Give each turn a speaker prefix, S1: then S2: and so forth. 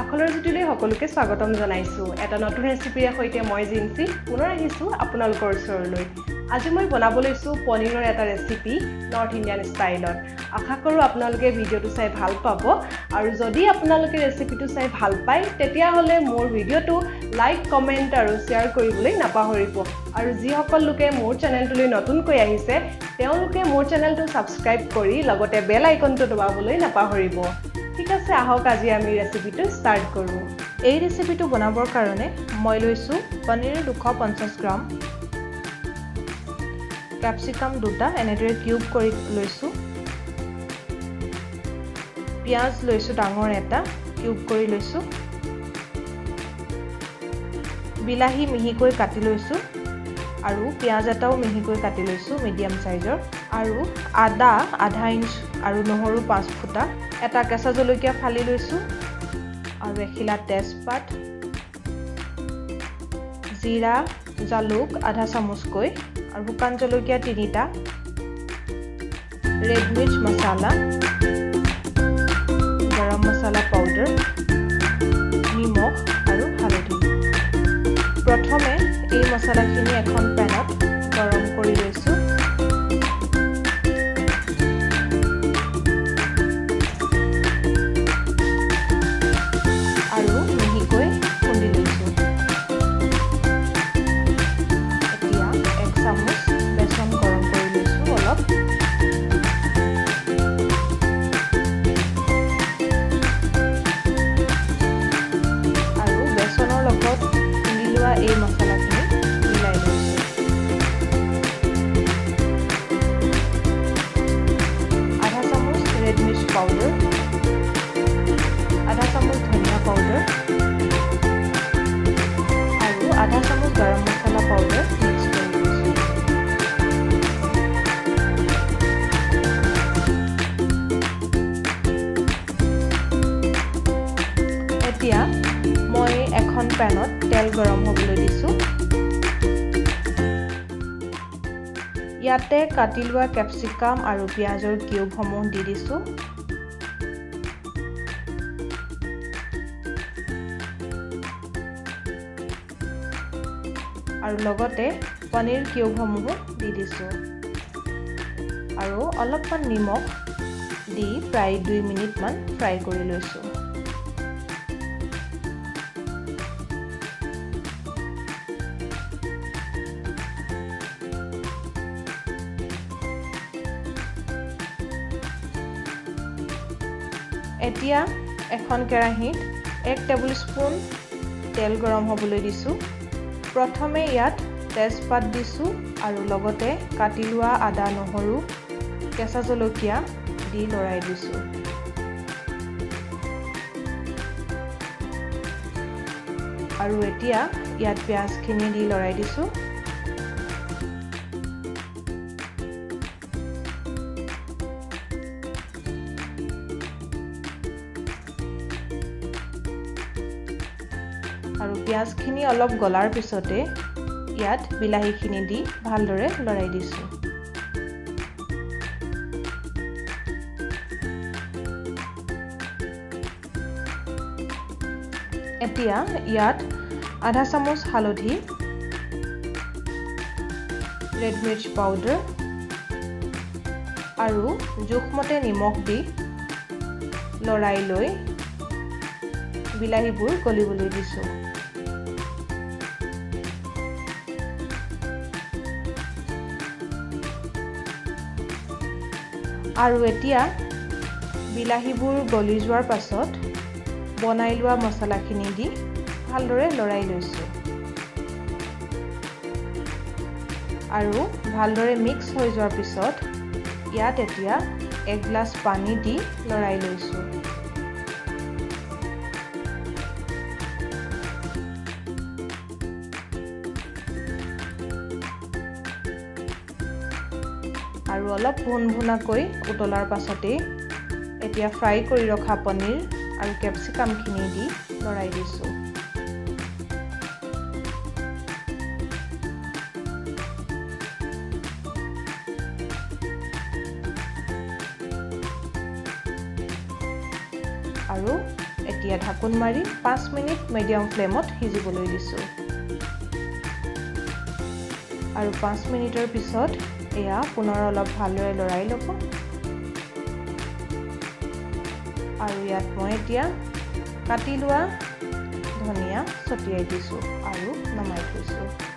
S1: akholorjuti সকলোকে স্বাগতম জনাইছো এটা নতুন ৰেচিপিৰ সৈতে মই জিনসি পুনৰ আহিছো আপোনালোকৰ ওচৰলৈ আজি মই বনাব লৈছো পনীৰৰ এটা ৰেচিপি নৰ্থ ইণ্ডিয়ান ষ্টাইলত আশা কৰো আপোনালোকে ভিডিওটো চাই ভাল পাব আৰু যদি আপোনালোকে ৰেচিপিটো চাই ভাল পায় তেতিয়া হলে মোৰ ভিডিওটো লাইক কমেন্ট আৰু শেয়াৰ কৰিবলৈ নাপাহৰিব আৰু যি সকল লোকে মোৰ চেনেলটোলৈ নতুনকৈ আহিছে তেওঁলোকে মোৰ চেনেলটো সাবস্ক্ৰাইব কৰি লগতে বেল আইকনটো দবাবলৈ নাপাহৰিব ঠিক আছে আহক আজি আমি ৰেচিপিটো ষ্টাৰ্ট কৰো এই ৰেচিপিটো বনাবৰ কাৰণে মই লৈছো পনীৰ 250 গ্ৰাম Capsicum দুটা এনেদৰে কিউব কৰি লৈছো পিয়াজ লৈছো ডাঙৰ এটা কিউব কৰি লৈছো বিলাহী মিহিকৈ কাটি লৈছো আৰু পিয়াজ এটাও মিহিকৈ কাটি লৈছো মিডিয়াম সাইজৰ আৰু আদা আধা ইঞ্চ আৰু নহৰু 5 ফুটা এটা কেঁচা জলকীয়া ফালি লৈছো আৰু এখিলা তেজপাত জিৰা জালুক আধা চামুচকৈ আৰু শুকান জলকীয়া 3টা ৰেড মিৰ্চ মছলা garam masala powder নিমখ আৰু হালধি প্ৰথমে এই মছলাখিনি এখন পেনত গৰম কৰি লৈছো আৰু মিহিকৈ খুন্দি লৈছো এতিয়া 1 চামুচ বেচন গৰম কৰি লৈছো অলপ আৰু বেচনৰ লগত খুন্দি লোৱা এই মছলাখিনি মিলাই লৈছো আধা চামুচ ৰেড মিৰ্চ পাউডাৰ আধা চামুচ ধনিয়া পাউডাৰ আৰু আধা চামুচ গৰম মছলা পাউডাৰ মিক্স কৰি লৈছো এতিয়া মই এখন পেনত তেল গৰম হ'বলৈ দিছো ইয়াতে কাটি লোৱা ক্যাপসিকাম আৰু পিয়াজৰ কিউবসমূহ দি দিছো আৰু লগতে পনীৰ কিউবসমূহ দি দিছো আৰু অলপমান নিমখ দি প্ৰায় 2 মিনিট মান ফ্ৰাই কৰি লৈছো এতিয়া এখন কেৰাহীত 1 টেবুলস্পুন তেল গৰম হ'বলৈ দিছো প্ৰথমে ইয়াত তেজপাত দিছো আৰু লগতে কাটি লোৱা আদা নহৰু কেঁচা জলকীয়া দি লৰাই দিছো আৰু এতিয়া ইয়াত পিয়াজখিনি দি লৰাই দিছো আৰু পিয়াজখিনি অলপ গলাৰ পিছতে ইয়াত বিলাহীখিনি দি ভালদৰে লৰাই দিছো এতিয়া ইয়াত আধা চামুচ হালধি ৰেড মিৰ্চ পাউডাৰ আৰু জোখমতে নিমখ দি লৰাই লৈ বিলাহীবোৰ গলিবলৈ দিছো আৰু এতিয়া বিলাহীবোৰ গলি যোৱাৰ পাছত বনাই লোৱা মছলাখিনি দি ভালদৰে লৰাই লৈছো আৰু ভালদৰে মিক্স হৈ যোৱাৰ পিছত ইয়াত এতিয়া 1 গ্লাস পানী দি লৰাই লৈছো আৰু অলপ ভুনভুনাকৈ উতলাৰ পাছতে এতিয়া ফ্ৰাই কৰি ৰখা পনীৰ আৰু ক্যাপসিকামখিনি দি লৰাই দিছো আৰু
S2: এতিয়া ঢাকোন মাৰি 5 মিনিট মিডিয়াম ফ্লেমত সিজিবলৈ দিছোঁ আৰু 5 মিনিটৰ পিছত এয়া পুনৰ অলপ ভালদৰে লৰাই ল'ব আৰু ইয়াত মই এতিয়া কাটি লোৱা ধনিয়া ছটিয়াই দিছোঁ আৰু নমাই থৈছোঁ